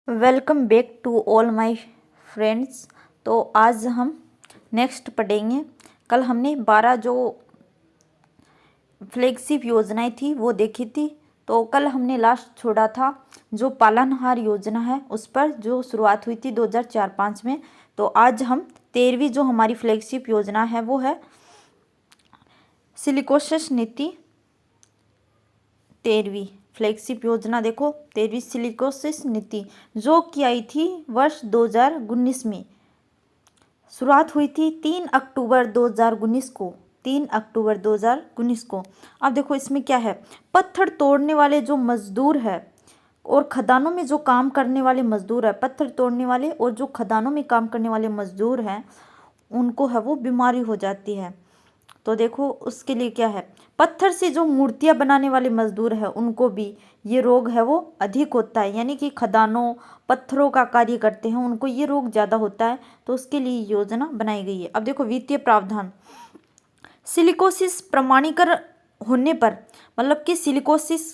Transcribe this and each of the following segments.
Welcome back to all my friends. तो आज हम नेक्स्ट पढ़ेंगे। कल हमने 12 जो फ्लैगशिप योजनाएं थी वो देखी थी। तो कल हमने लास्ट छोड़ा था जो पालनहार योजना है उस पर, जो शुरुआत हुई थी 2004-05 में। तो आज हम 13वीं जो हमारी फ्लैगशिप योजना है वो है सिलिकोसिस नीति। 13वीं फ्लैगशिप योजना देखो, 13वीं सिलिकोसिस नीति जो कि आई थी वर्ष 2019 में। शुरुआत हुई थी 3 अक्टूबर 2019 को। 3 अक्टूबर 2019 को। अब देखो इसमें क्या है, पत्थर तोड़ने वाले जो मजदूर है और खदानों में जो काम करने वाले मजदूर है, पत्थर तोड़ने वाले और जो खदानों में काम करने वाले मजदूर हैं उनको है वो बीमारी हो जाती है। तो देखो उसके लिए क्या है, पत्थर से जो मूर्तियां बनाने वाले मजदूर हैं उनको भी ये रोग है वो अधिक होता है, यानी कि खदानों पत्थरों का कार्य करते हैं उनको ये रोग ज़्यादा होता है। तो उसके लिए योजना बनाई गई है। अब देखो वित्तीय प्रावधान, सिलिकोसिस प्रमाणीकरण होने पर, मतलब कि सिलिकोसिस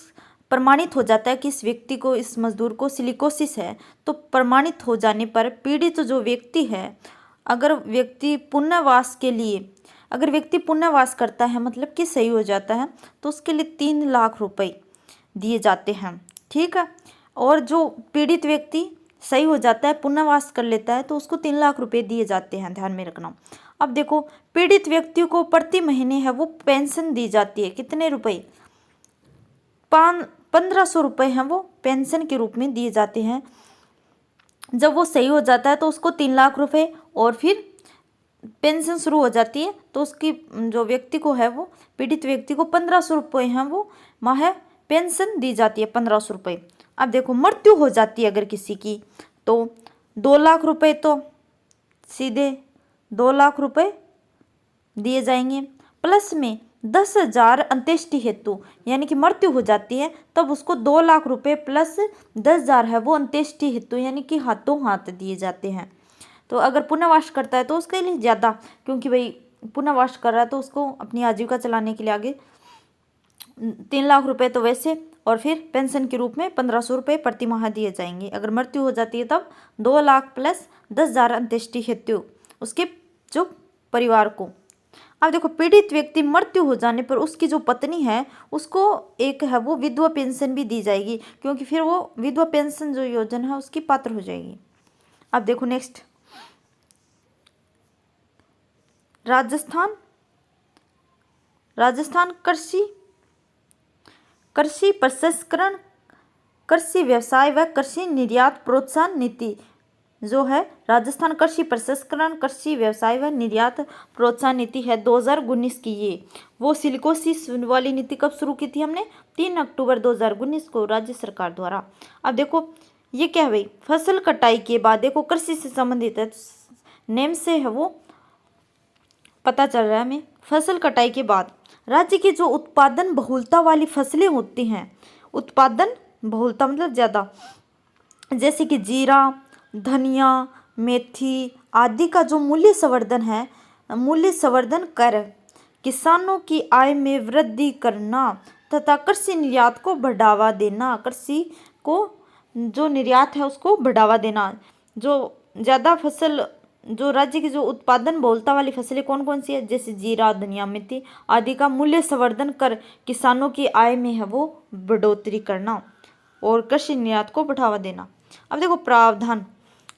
प्रमाणित हो जाता है कि इस व्यक्ति को, इस मजदूर को सिलिकोसिस है, तो प्रमाणित हो जाने पर पीड़ित जो व्यक्ति है, अगर व्यक्ति पुनर्वास के लिए, अगर व्यक्ति पुनर्वास करता है मतलब कि सही हो जाता है, तो उसके लिए 3 लाख रुपए दिए जाते हैं। ठीक है। और जो पीड़ित व्यक्ति सही हो जाता है, पुनर्वास कर लेता है, तो उसको 3 लाख रुपए दिए जाते हैं, ध्यान में रखना। अब देखो पीड़ित व्यक्ति को प्रति महीने है वो पेंशन दी जाती है। कितने रुपए? 1500 रुपये हैं वो पेंशन के रूप में दिए जाते हैं। जब वो सही हो जाता है तो उसको 3 लाख रुपए, और फिर पेंशन शुरू हो जाती है तो उसकी जो व्यक्ति को है वो, पीड़ित व्यक्ति को 1500 रुपये हैं वो माह पेंशन दी जाती है, 1500 रुपये। अब देखो मृत्यु हो जाती है अगर किसी की, तो 2 लाख रुपए, तो सीधे 2 लाख रुपए दिए जाएंगे। प्लस में 10,000 अंत्येष्टि हेतु, यानी कि मृत्यु हो जाती है तब उसको 2 लाख रुपए प्लस 10,000 है वो अंत्येष्टि हेतु, यानी कि हाथों हाथ दिए जाते हैं। तो अगर पुनर्वास करता है तो उसके लिए ज़्यादा, क्योंकि भाई पुनर्वास कर रहा है तो उसको अपनी आजीविका चलाने के लिए आगे 3 लाख रुपए तो वैसे, और फिर पेंशन के रूप में 1500 रुपये प्रति माह दिए जाएंगे। अगर मृत्यु हो जाती है तब 2 लाख प्लस 10,000 अंत्येष्टि हेतु उसके जो परिवार को। अब देखो पीड़ित व्यक्ति मृत्यु हो जाने पर उसकी जो पत्नी है उसको एक है वो विधवा पेंशन भी दी जाएगी, क्योंकि फिर वो विधवा पेंशन जो योजना है उसकी पात्र हो जाएगी। अब देखो नेक्स्ट, राजस्थान कृषि प्रसंस्करण, कृषि व्यवसाय व कृषि निर्यात प्रोत्साहन नीति जो है, राजस्थान कृषि प्रसंस्करण, कृषि व्यवसाय व निर्यात प्रोत्साहन नीति है 2019 की। ये वो सिलिकोसिस वाली नीति कब शुरू की थी हमने? 3 अक्टूबर 2019 को राज्य सरकार द्वारा। अब देखो ये क्या है भाई, फसल कटाई के बाद, देखो कृषि से संबंधित है, नेम से है वो पता चल रहा है हमें। फसल कटाई के बाद राज्य की जो उत्पादन बहुलता वाली फसलें होती हैं, उत्पादन बहुलता मतलब ज़्यादा, जैसे कि जीरा, धनिया, मेथी आदि का जो मूल्य संवर्धन है, मूल्य संवर्धन कर किसानों की आय में वृद्धि करना तथा कृषि निर्यात को बढ़ावा देना, कृषि को जो निर्यात है उसको बढ़ावा देना। जो ज़्यादा फसल, जो राज्य की जो उत्पादन बहुलता वाली फसलें कौन कौन सी है, जैसे जीरा, धनिया, मेथी आदि का मूल्य संवर्धन कर किसानों की आय में है वो बढ़ोतरी करना और कृषि निर्यात को बढ़ावा देना। अब देखो प्रावधान,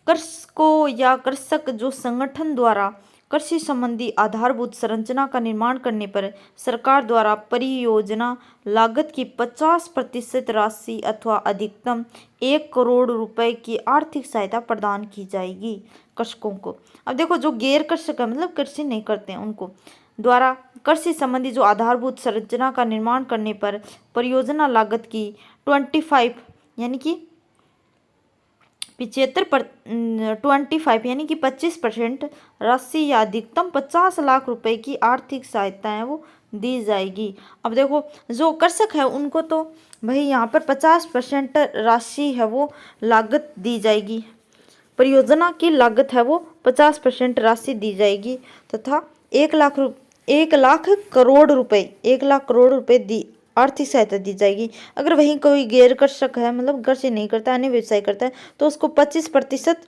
कृषकों या कृषक जो संगठन द्वारा कृषि संबंधी आधारभूत संरचना का निर्माण करने पर सरकार द्वारा परियोजना लागत की 50% राशि अथवा अधिकतम 1 करोड़ रुपए की आर्थिक सहायता प्रदान की जाएगी कृषकों को। अब देखो जो गैर कृषक है, मतलब कृषि नहीं करते हैं, उनको द्वारा कृषि संबंधी जो आधारभूत संरचना का निर्माण करने पर परियोजना लागत की 25 यानी कि 25 यानी कि 25% राशि या अधिकतम 50 लाख रुपए की आर्थिक सहायता है वो दी जाएगी। अब देखो जो कृषक है उनको तो भाई यहाँ पर 50% राशि है वो लागत दी जाएगी, परियोजना की लागत है वो 50% राशि दी जाएगी तथा 1 लाख करोड़ रुपए दी आर्थिक सहायता दी जाएगी। अगर वहीं कोई गैर कृषक है, मतलब कृषि नहीं करता, अन्य व्यवसाय करता है, तो उसको 25%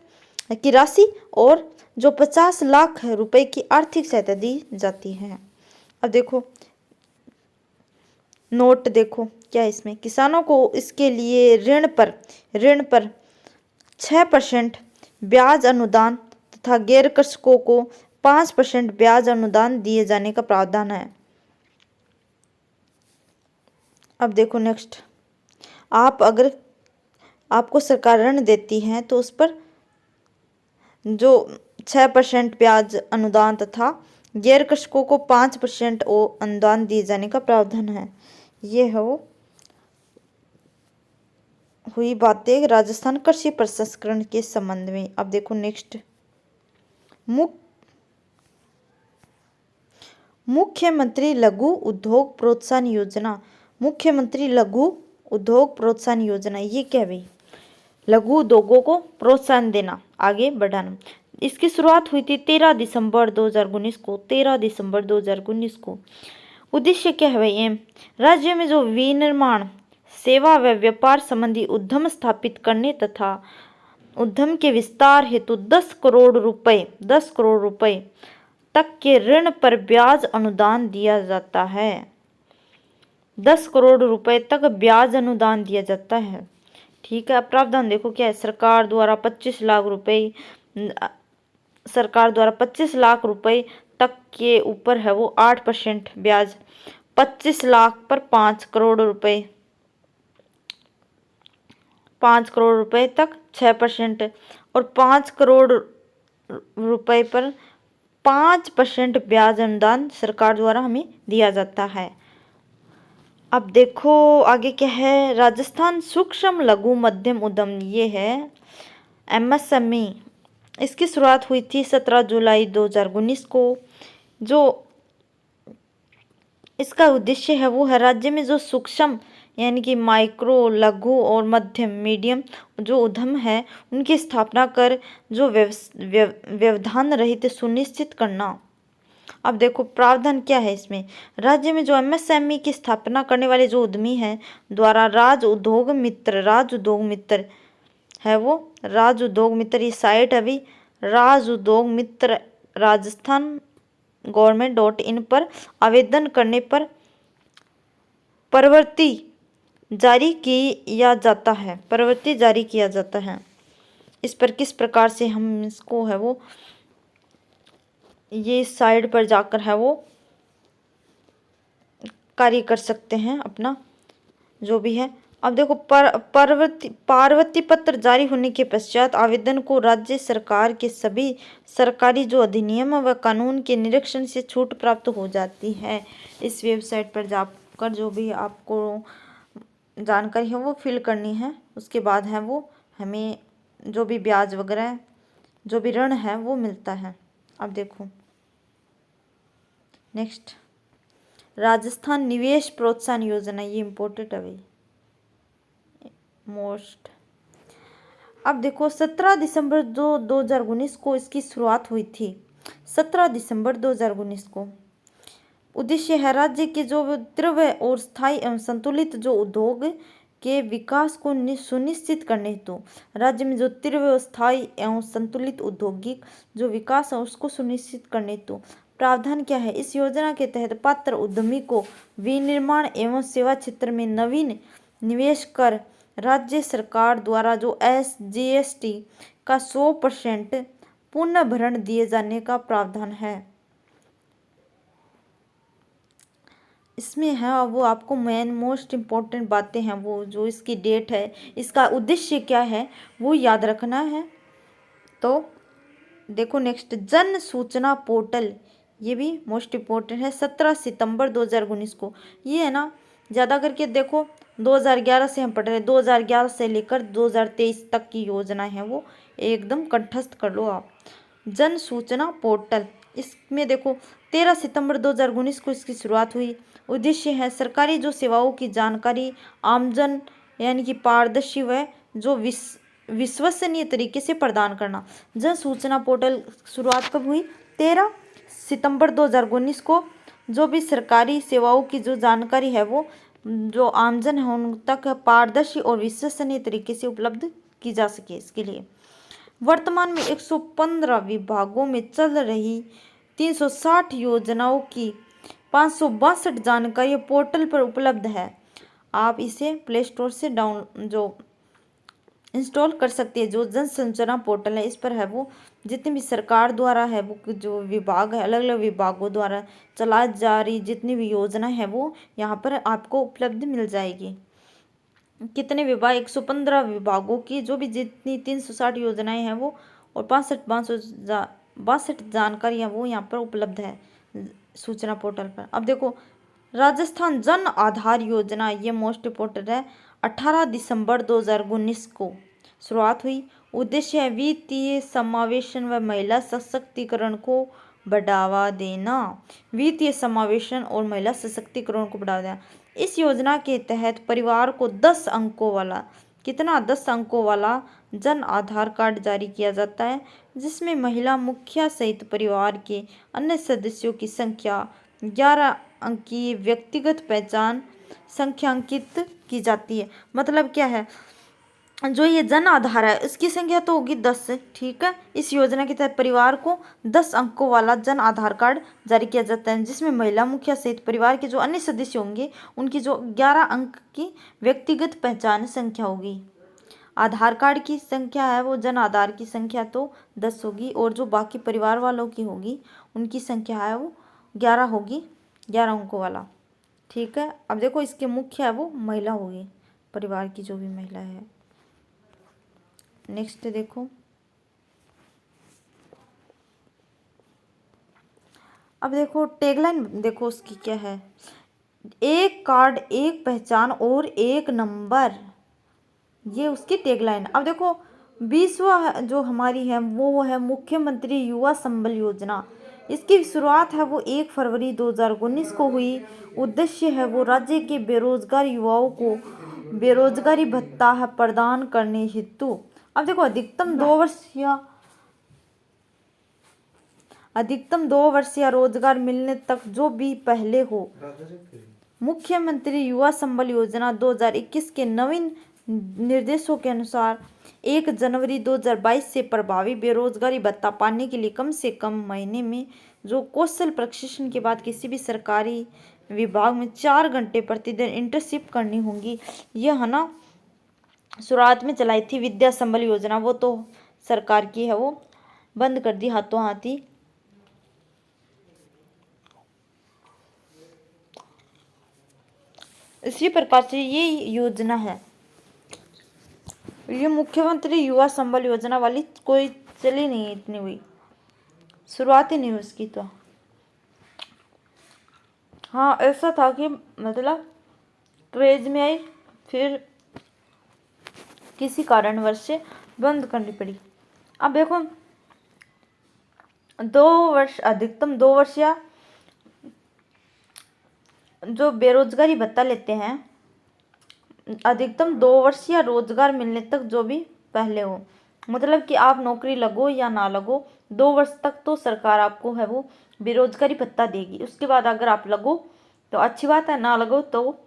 की राशि और जो 50 लाख रुपए की आर्थिक सहायता दी जाती है। अब देखो नोट, देखो क्या है इसमें, किसानों को इसके लिए ऋण पर 6% ब्याज अनुदान तथा गैर कृषकों को 5% ब्याज अनुदान दिए जाने का प्रावधान है। अब देखो नेक्स्ट, अगर आपको सरकार ऋण देती है तो उस पर जो 6% ब्याज अनुदान तथा गैर कृषकों को 5% अनुदान दिए जाने का प्रावधान है। ये है वो हुई बातें राजस्थान कृषि प्रसंस्करण के संबंध में। अब देखो नेक्स्ट, मुख्यमंत्री लघु उद्योग प्रोत्साहन योजना। मुख्यमंत्री लघु उद्योग प्रोत्साहन योजना, ये क्या भाई, लघु उद्योगों को प्रोत्साहन देना, आगे बढ़ाना। इसकी शुरुआत हुई थी 13 दिसंबर 2019 को। 13 दिसंबर 2019 को। उद्देश्य क्या है भाई, एम राज्य में जो विनिर्माण, सेवा व व्यापार संबंधी उद्यम स्थापित करने तथा उद्यम के विस्तार हेतु 10 करोड़ रुपए तक के ऋण पर ब्याज अनुदान दिया जाता है। 10 करोड़ रुपए तक ब्याज अनुदान दिया जाता है। ठीक है। प्रावधान देखो क्या है, सरकार द्वारा 25 लाख रुपए तक के ऊपर है वो 8% ब्याज, 25 लाख पर 5 करोड़ रुपए तक 6% और 5 करोड़ रुपए पर 5% ब्याज अनुदान सरकार द्वारा हमें दिया जाता है। अब देखो आगे क्या है, राजस्थान सूक्ष्म लघु मध्यम उद्यम, ये है MSME। इसकी शुरुआत हुई थी 17 जुलाई 2019 को। जो इसका उद्देश्य है वो है राज्य में जो सूक्ष्म यानी कि माइक्रो, लघु और मध्यम मीडियम जो उद्यम है उनकी स्थापना कर जो व्यवधान रहित सुनिश्चित करना। अब देखो प्रावधान क्या है इसमें, राज्य में जो MSME की स्थापना करने वाले जो उद्यमी हैं द्वारा राज उद्योग मित्र है वो, राज उद्योग मित्र ये साइट अभी राज उद्योग मित्र राजस्थान government.in पर आवेदन करने पर प्रवृत्ति जारी किया जाता है। इस पर किस प्रकार से हम इसको है वो, ये साइट पर जाकर है वो कार्य कर सकते हैं अपना जो भी है। अब देखो पार्वती पत्र जारी होने के पश्चात आवेदन को राज्य सरकार के सभी सरकारी जो अधिनियम व कानून के निरीक्षण से छूट प्राप्त हो जाती है। इस वेबसाइट पर जाकर जो भी आपको जानकारी है वो फिल करनी है, उसके बाद है वो हमें जो भी ब्याज वगैरह जो भी ऋण है वो मिलता है। अब देखो नेक्स्ट, राजस्थान निवेश प्रोत्साहन योजना, ये इम्पोर्टेंट है भाई मोस्ट। अब देखो 17 दिसंबर 2019 को इसकी शुरुआत हुई थी, 17 दिसंबर 2019 को। उद्देश्य है राज्य के जो तीव्र और स्थायी एवं संतुलित जो उद्योग के विकास को सुनिश्चित करने हेतु राज्य में जो तीव्र, स्थायी एवं संतुलित औद्योगिक जो विकास है उसको सुनिश्चित करने हेतु प्रावधान क्या है, इस योजना के तहत पात्र उद्यमी को विनिर्माण एवं सेवा क्षेत्र में नवीन निवेश कर राज्य सरकार द्वारा जो GST का 100% पुनः भरण दिए जाने का प्रावधान है। इसमें है वो आपको मेन मोस्ट इम्पोर्टेंट बातें हैं वो जो इसकी डेट है, इसका उद्देश्य क्या है वो याद रखना है। तो देखो नेक्स्ट, जन सूचना पोर्टल, ये भी मोस्ट इम्पोर्टेंट है, 17 सितंबर 2019 को। ये है ना ज़्यादा करके देखो 2011 से हम पढ़ रहे हैं, 2011 से लेकर 2023 तक की योजना है वो एकदम कंठस्थ कर लो आप। जन सूचना पोर्टल, इसमें देखो 13 सितंबर 2019 को इसकी शुरुआत हुई। उद्देश्य है सरकारी जो सेवाओं की जानकारी आमजन यानी कि पारदर्शी व जो विश्वसनीय तरीके से प्रदान करना। जन सूचना पोर्टल शुरुआत कब हुई, 13 सितंबर 2019 को। जो भी सरकारी सेवाओं की जो जानकारी है वो जो आमजन है उन तक पारदर्शी और विश्वसनीय तरीके से उपलब्ध की जा सके। इसके लिए वर्तमान में 115 विभागों में चल रही 360 योजनाओं की 562 जानकारी पोर्टल पर उपलब्ध है। आप इसे प्ले स्टोर से इंस्टॉल कर सकते हैं। जो जन संरचना पोर्टल है, इस पर है वो जितनी भी सरकार द्वारा है वो जो विभाग है, अलग अलग विभागों द्वारा चलाई जा रही जितनी भी योजना है वो यहाँ पर आपको उपलब्ध मिल जाएगी। कितने विभाग, 115 विभागों की जो भी जितनी 360 योजनाएं हैं वो और 62 जानकारियाँ वो यहाँ पर उपलब्ध है सूचना पोर्टल पर। अब देखो राजस्थान जन आधार योजना, ये मोस्ट इम्पोर्टेंट है। 18 दिसंबर 2019 को शुरुआत हुई। उद्देश्य है वित्तीय समावेशन व महिला सशक्तिकरण को बढ़ावा देना। वित्तीय समावेशन और महिला सशक्तिकरण को बढ़ावा देना। इस योजना के तहत परिवार को 10 अंकों वाला, कितना, 10 अंकों वाला जन आधार कार्ड जारी किया जाता है, जिसमें महिला मुखिया सहित परिवार के अन्य सदस्यों की संख्या 11 अंकीय व्यक्तिगत पहचान संख्या अंकित की जाती है। मतलब क्या है, जो ये जन आधार है इसकी संख्या तो होगी 10, ठीक है। इस योजना के तहत परिवार को 10 अंकों वाला जन आधार कार्ड जारी किया जाता है, जिसमें महिला मुखिया सहित परिवार के जो अन्य सदस्य होंगे उनकी जो 11 अंक की व्यक्तिगत पहचान संख्या होगी। आधार कार्ड की संख्या है वो, जन आधार की संख्या तो 10 होगी, और जो बाकी परिवार वालों की होगी उनकी संख्या है वो 11 होगी, 11 अंकों वाला, ठीक है। अब देखो इसके मुख्य है वो महिला होगी, परिवार की जो भी महिला है। नेक्स्ट देखो, अब देखो टैगलाइन देखो उसकी क्या है, एक कार्ड एक पहचान और एक नंबर, ये उसकी टैगलाइन। अब देखो 20वां जो हमारी है वो है मुख्यमंत्री युवा संबल योजना। इसकी शुरुआत है वो 1 फरवरी 2019 को हुई। उद्देश्य है वो राज्य के बेरोजगार युवाओं को बेरोजगारी भत्ता प्रदान करने हेतु। अब देखो अधिकतम 2 वर्ष या रोजगार मिलने तक जो भी पहले हो। मुख्यमंत्री युवा संबल योजना 2021 के नवीन निर्देशों के अनुसार 1 जनवरी 2022 से प्रभावी बेरोजगारी भत्ता पाने के लिए कम से कम महीने में जो कौशल प्रशिक्षण के बाद किसी भी सरकारी विभाग में 4 घंटे प्रतिदिन इंटर्नशिप करनी होगी। यह है ना, शुरुआत में चलाई थी विद्या संबल योजना, वो तो सरकार की है, वो बंद कर दी हाथों हाथी। इसी प्रकार से ये योजना है, ये मुख्यमंत्री युवा संबल योजना वाली कोई चली नहीं इतनी हुई, शुरुआत ही नहीं हुई उसकी तो। हाँ ऐसा था कि मतलब क्रेज में आई, फिर किसी कारणवश से बंद करनी पड़ी। अब देखो 2 वर्ष, अधिकतम 2 वर्ष या जो बेरोजगारी भत्ता लेते हैं अधिकतम 2 वर्ष या रोजगार मिलने तक जो भी पहले हो। मतलब कि आप नौकरी लगो या ना लगो 2 वर्ष तक तो सरकार आपको है वो बेरोजगारी भत्ता देगी। उसके बाद अगर आप लगो तो अच्छी बात है, ना लगो तो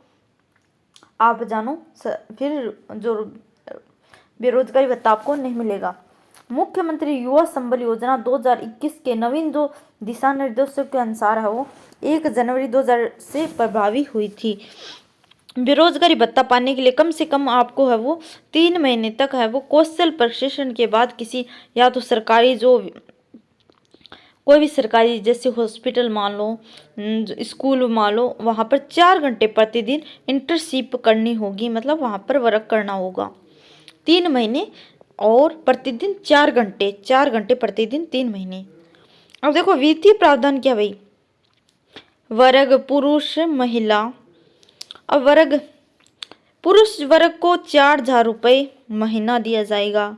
आप जानो फिर जो बेरोजगारी भत्ता आपको नहीं मिलेगा। मुख्यमंत्री युवा संबल योजना 2021 के नवीन जो दिशा निर्देशों के अनुसार है वो 1 जनवरी 2000 से प्रभावी हुई थी। बेरोजगारी भत्ता पाने के लिए कम से कम आपको है वो 3 महीने तक है वो कौशल प्रशिक्षण के बाद किसी या तो सरकारी जो कोई भी सरकारी जैसे हॉस्पिटल मान लो, स्कूल मान लो, वहाँ पर 4 घंटे प्रतिदिन इंटर्नशिप करनी होगी। मतलब वहाँ पर वर्क करना होगा 3 महीने और प्रतिदिन 4 घंटे, 4 घंटे प्रतिदिन 3 महीने। अब देखो वित्तीय प्रावधान क्या भाई, वर्ग पुरुष महिला। अब वर्ग पुरुष वर्ग को 4,000 रुपये महीना दिया जाएगा,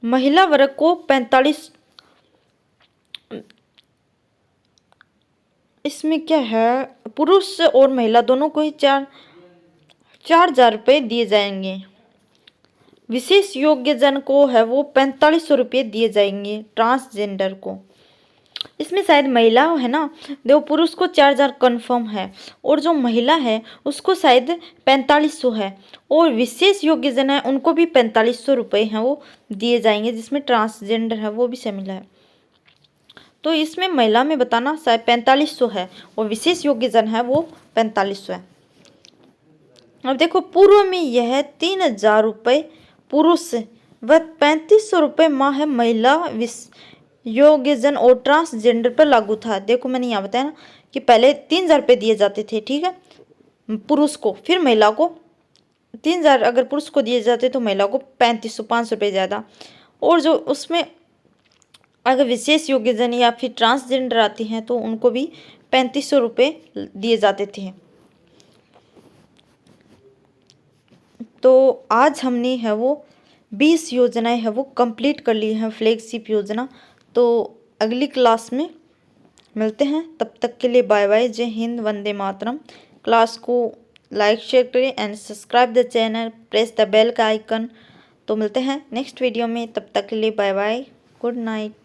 महिला वर्ग को 45। इसमें क्या है, पुरुष और महिला दोनों को ही 4,000 रुपये दिए जाएंगे। विशेष योग्य जन को है वो 4500 रुपये दिए जाएंगे, ट्रांसजेंडर को। इसमें शायद महिला है ना, देखो पुरुष को 4,000 कन्फर्म है और जो महिला है उसको शायद 4500 है, और विशेष योग्यजन है उनको भी 4500 रुपये हैं वो दिए जाएंगे, जिसमें ट्रांसजेंडर है वो भी शामिल है। तो इसमें महिला में बताना शायद 4500 है और विशेष योग्यजन है वो 4500 है। अब देखो पूर्व में यह 3,000 रुपये पुरुष व 3500 रुपये माह है महिला योग्यजन और ट्रांसजेंडर पर लागू था। देखो मैंने यहाँ बताया ना कि पहले 3,000 रुपये दिए जाते थे, ठीक है, पुरुष को, फिर महिला को 3,000 अगर पुरुष को दिए जाते तो महिला को 3500, 500 रुपये ज़्यादा। और जो उसमें अगर विशेष योग्यजन या फिर ट्रांसजेंडर आती हैं तो उनको भी 3500 रुपये दिए जाते थे। तो आज हमने है वो 20 योजनाएं है वो कंप्लीट कर ली हैं, फ्लैगशिप योजना। तो अगली क्लास में मिलते हैं, तब तक के लिए बाय बाय, जय हिंद, वंदे मातरम। क्लास को लाइक शेयर करें and subscribe the channel, press the bell का आइकन। तो मिलते हैं नेक्स्ट वीडियो में, तब तक के लिए बाय बाय, गुड नाइट।